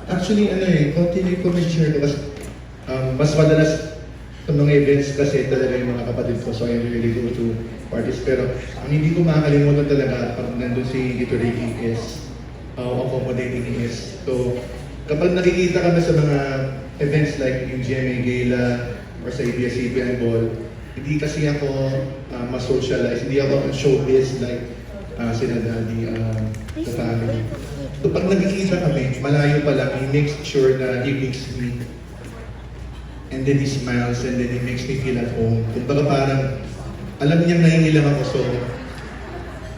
Actually, continue ko share ko kasi mas madalas sa mga events kasi talaga yung mga kapatid ko, so I really go to parties. Pero ang hindi ko makakalimutan talaga pag nandun si Tito Ricky is how accommodating he is. So kapag nakikita kami sa mga events like yung GMA Gala or sa ABS-CBN Ball, hindi kasi ako ma-socialize, hindi ako showbiz like sila daddy, the family. So pag nagkikita kami, malayo pa lang, he makes sure na he makes me. And then he smiles and then he makes me feel at home. Kumbaga parang, alam niyang nahingilang ako, so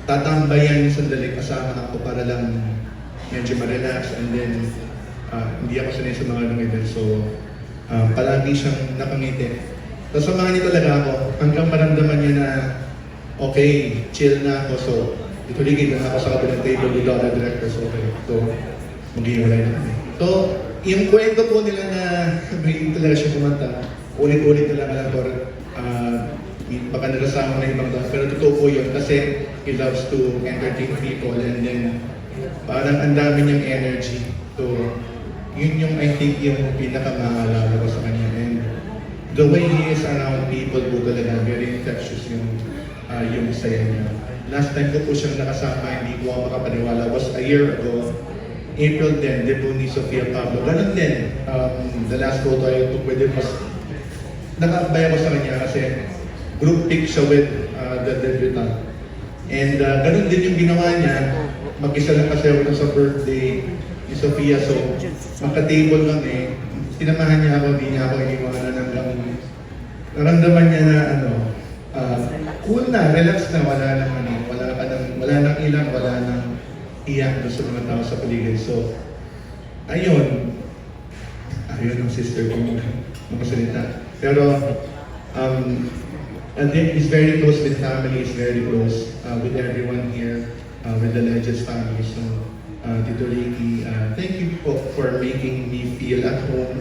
tatambayan sandali kasama ako para lang medyo ma-relax and then hindi ako sanay sa mga ganung event. So palagi siyang nakangiti. So samahan niya talaga ako hanggang maramdaman niya na okay, chill na ako. So ituligid na ako sa kabilang table with other directors. Okay, so mag-iwalay na kami. So yung kwento po nila na may talaga siya kumanta, ulit-ulit na lang alam ko, baka nalasama na ibang daw. Pero totoo po yun kasi he loves to entertain people and then parang ang dami niyang energy. So yun yung I think yung pinakamaalala ko sa kanya. And the way he is around people po talaga, very infectious yung saya niya. Last time ko po siyang nakasama, hindi ko ako makapaniwala, was a year ago. April 10, debut ni Sofia Pablo. Ganun din, the last photo I took with him was, nakakabay ako sa kanya kasi group pic siya with the debutant. And ganun din yung ginawa niya, mag-isa lang kasi ako sa birthday ni Sofia, so magka-table kami, sinamahan niya ako, hindi niya ako iniwanan hanggang naramdaman niya na cool na, relax na, wala nang ilang, wala nang iyak doon sa mga tao sa paligid. So, ayun ang sister ko mga salita. Pero, and then he's very close with family, he's very close with everyone here, with the Legends family. So, Tito Ricky, thank you po for making me feel at home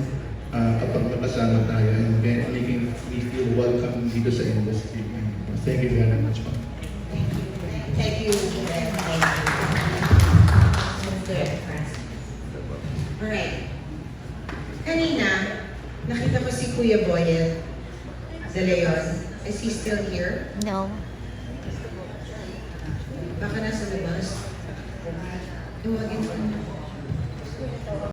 kapag makasama tayo and making me feel welcome dito sa industry. Thank you very much po. Thank you. Alright. Kanina, nakita ko si Kuya Boyel De Leon. Is he still here? No. Baka nasa labas. Iwagin mo.